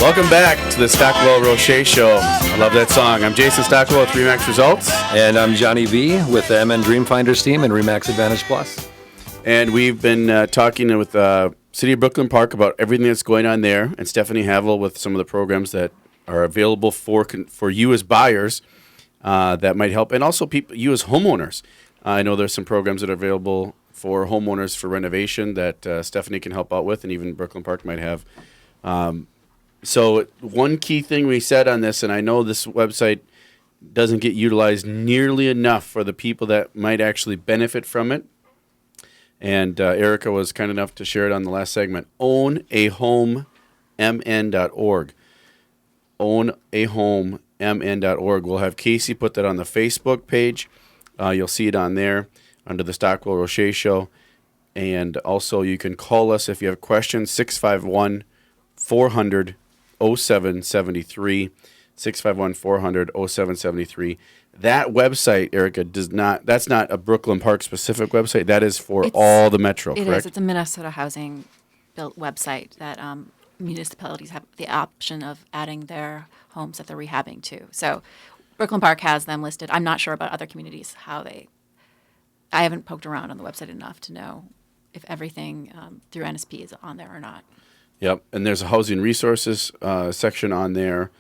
Welcome back to the Stockwell Roche Show. I love that song. I'm Jason Stockwell with Remax Results. And I'm Johnny V with the MN Dreamfinders team and Remax Advantage Plus. And we've been talking with City of Brooklyn Park about everything that's going on there, and Stephanie Havel with some of the programs that are available for you as buyers that might help, and also you as homeowners. I know there's some programs that are available for homeowners for renovation that Stephanie can help out with, and even Brooklyn Park might have. So one key thing we said on this, and I know this website doesn't get utilized nearly enough for the people that might actually benefit from it, and Erica was kind enough to share it on the last segment, ownahomemn.org. Ownahomemn.org. We'll have Casey put that on the Facebook page. You'll see it on there under the Stockwell Roche Show. And also you can call us if you have questions, 651-400-0773, 651-400-0773. That website, Erica, that's not a Brooklyn Park specific website. That is for all the metro, correct? It is. It's a Minnesota housing built website that municipalities have the option of adding their homes that they're rehabbing to. So Brooklyn Park has them listed. I'm not sure about other communities, I haven't poked around on the website enough to know if everything through NSP is on there or not. Yep, and there's a housing resources section on there.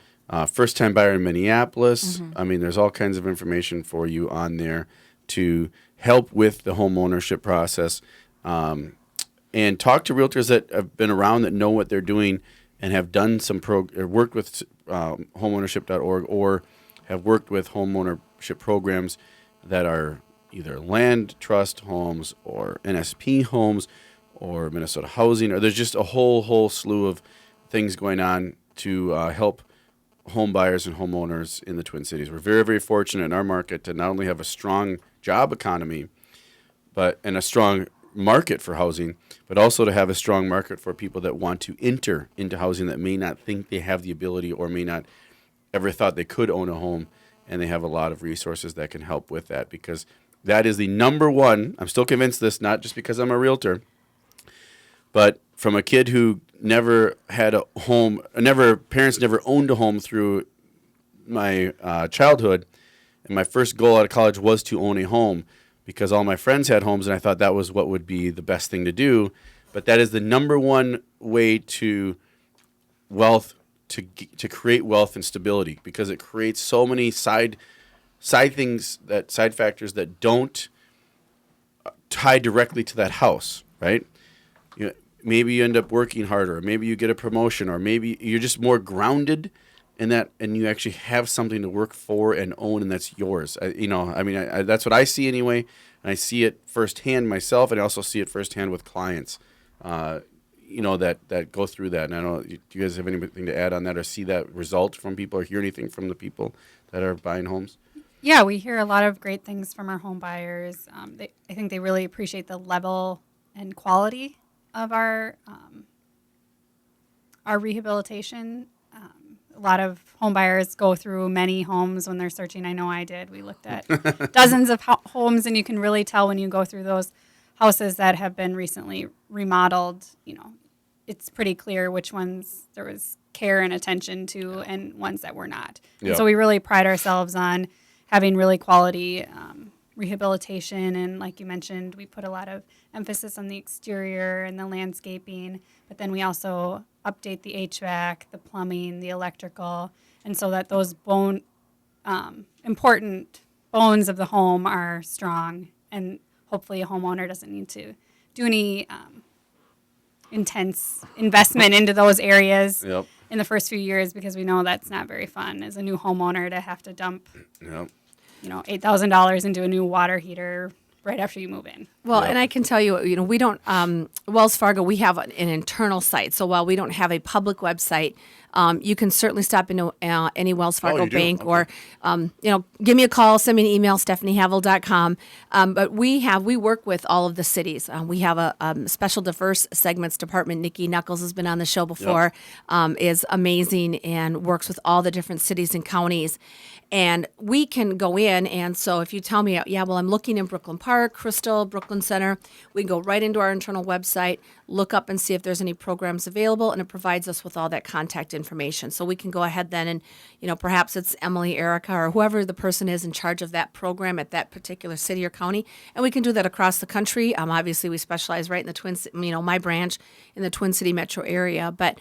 First-time buyer in Minneapolis. Mm-hmm. I mean, there's all kinds of information for you on there to help with the home ownership process. And talk to realtors that have been around, that know what they're doing, and have done some or worked with homeownership.org, or have worked with homeownership programs that are either land trust homes or NSP homes or Minnesota Housing, or there's just a whole slew of things going on to help home buyers and homeowners in the Twin Cities. We're very, very fortunate in our market to not only have a strong job economy, and a strong market for housing, but also to have a strong market for people that want to enter into housing that may not think they have the ability or may not ever thought they could own a home, and they have a lot of resources that can help with that, because that is the number one. I'm still convinced this, not just because I'm a realtor, but from a kid who never had a home, parents never owned a home through my childhood, and my first goal out of college was to own a home, because all my friends had homes, and I thought that was what would be the best thing to do. But that is the number one way to create wealth and stability, because it creates so many side factors that don't tie directly to that house, right? Maybe you end up working harder, or maybe you get a promotion, or maybe you're just more grounded in that, and you actually have something to work for and own, and that's yours. That's what I see anyway, and I see it firsthand myself, and I also see it firsthand with clients, that go through that. And I don't know, do you guys have anything to add on that, or see that result from people, or hear anything from the people that are buying homes? Yeah, we hear a lot of great things from our home buyers. I think they really appreciate the level and quality of our rehabilitation. A lot of home buyers go through many homes when they're searching. I know I did. We looked at dozens of homes, and you can really tell when you go through those houses that have been recently remodeled. It's pretty clear which ones there was care and attention to, and ones that were not. Yep. And so we really pride ourselves on having really quality rehabilitation, and like you mentioned, we put a lot of emphasis on the exterior and the landscaping, but then we also update the HVAC, the plumbing, the electrical, and so that those important bones of the home are strong, and hopefully a homeowner doesn't need to do any intense investment into those areas in the first few years, because we know that's not very fun as a new homeowner to have to dump $8,000 into a new water heater right after you move in. Well, and I can tell you, we don't, Wells Fargo, we have an internal site. So while we don't have a public website, you can certainly stop into any Wells Fargo bank, or, give me a call, send me an email, stephaniehavel.com. But we work with all of the cities. We have a special diverse segments department. Nikki Knuckles has been on the show before, is amazing, and works with all the different cities and counties. And we can go in, and so if you tell me, I'm looking in Brooklyn Park, Crystal, Brooklyn Center, we can go right into our internal website, look up and see if there's any programs available, and it provides us with all that contact information. So we can go ahead then and, perhaps it's Emily, Erica, or whoever the person is in charge of that program at that particular city or county, and we can do that across the country. Obviously, we specialize right in the my branch in the Twin City metro area, but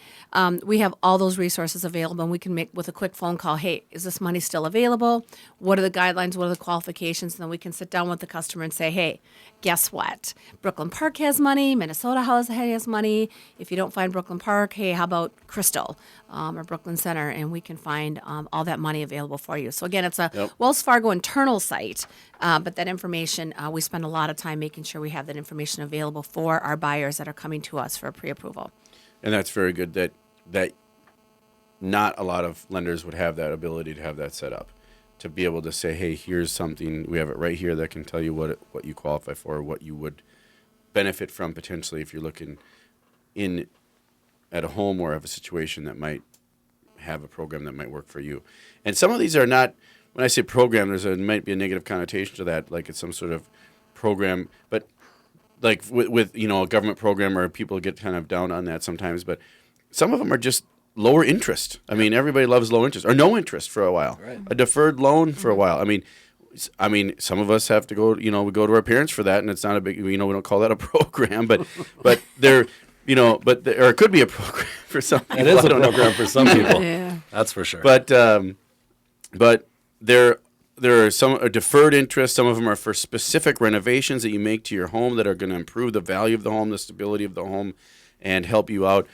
we have all those resources available, and we can make with a quick phone call, hey, is this money still available? What are the guidelines? What are the qualifications? And then we can sit down with the customer and say, hey, guess what? Brooklyn Park has money. Minnesota has money. If you don't find Brooklyn Park, hey, how about Crystal or Brooklyn Center? And we can find all that money available for you. So again, it's a Wells Fargo internal site, but that information, we spend a lot of time making sure we have that information available for our buyers that are coming to us for pre-approval. And that's very good that not a lot of lenders would have that ability to have that set up, to be able to say, hey, here's something, we have it right here that can tell you what you qualify for, what you would benefit from potentially if you're looking in at a home or have a situation that might have a program that might work for you. And some of these are not, when I say program, might be a negative connotation to that, like it's some sort of program, but like with a government program, or people get kind of down on that sometimes, but some of them are just lower interest. I mean, everybody loves low interest or no interest for a while. Right. A deferred loan for a while. I mean, some of us have to go. We go to our parents for that, and it's not a big. We don't call that a program, but there, or it could be a program for some people. It is a program for some people. Yeah, that's for sure. But there are some deferred interest. Some of them are for specific renovations that you make to your home that are going to improve the value of the home, the stability of the home, and help you out.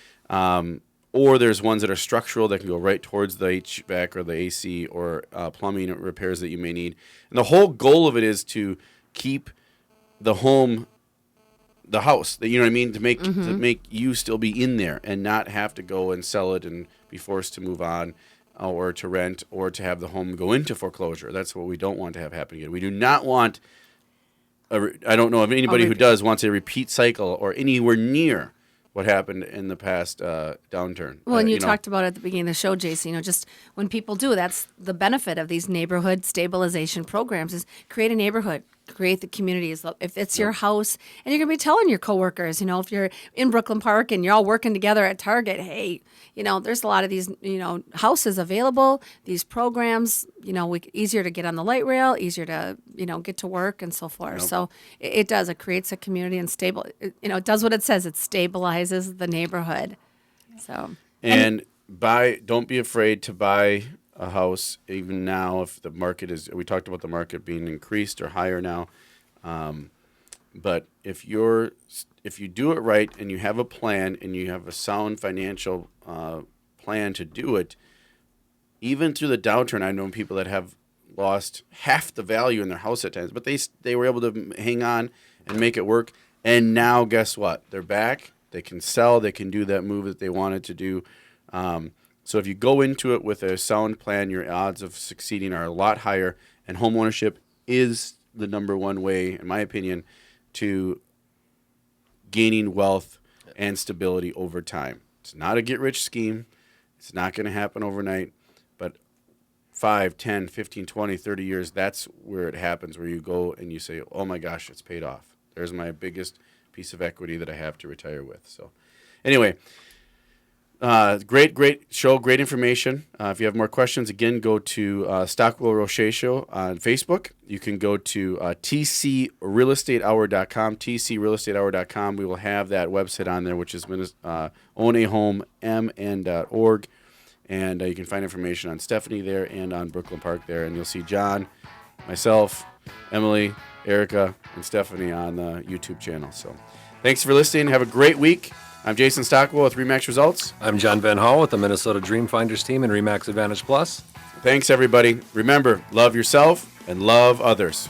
Or there's ones that are structural that can go right towards the HVAC or the AC or plumbing repairs that you may need. And the whole goal of it is to keep the home, the house, you know what I mean, to make you still be in there and not have to go and sell it and be forced to move on or to rent or to have the home go into foreclosure. That's what we don't want to have happen again. We do not want, I don't know if anybody who does wants a repeat cycle or anywhere near what happened in the past downturn. Well, and you talked about it at the beginning of the show, Jason, just when people do, that's the benefit of these neighborhood stabilization programs is create a neighborhood, create the communities. If it's your house, and you're going to be telling your coworkers, if you're in Brooklyn Park and you're all working together at Target, hey, there's a lot of these, houses available, these programs, easier to get on the light rail, easier to, get to work and so forth. Yep. So it does. It creates a community and it does what it says. It stabilizes the neighborhood. So and don't be afraid to buy a house even now if the market is. We talked about the market being increased or higher now, but if you do it right and you have a plan and you have a sound financial plan to do it, even through the downturn, I know people that have lost half the value in their house at times, but they were able to hang on and make it work. And now, guess what? They're back. They can sell. They can do that move that they wanted to do. So if you go into it with a sound plan, your odds of succeeding are a lot higher. And homeownership is the number one way, in my opinion, to gaining wealth and stability over time. It's not a get-rich scheme. It's not going to happen overnight. But 5, 10, 15, 20, 30 years, that's where it happens, where you go and you say, oh, my gosh, it's paid off. There's my biggest piece of equity that I have to retire with. So anyway, great show, great information. If you have more questions, again, go to Stockwell Roche Show on Facebook. You can go to tcrealestatehour.com, tcrealestatehour.com. We will have that website on there, which is ownahomemn.org. And you can find information on Stephanie there and on Brooklyn Park there. And you'll see John, myself, Emily, Erica, and Stephanie on the YouTube channel. So thanks for listening. Have a great week. I'm Jason Stockwell with RE/MAX Results. I'm John Van Hall with the Minnesota Dream Finders team and RE/MAX Advantage Plus. Thanks, everybody. Remember, love yourself and love others.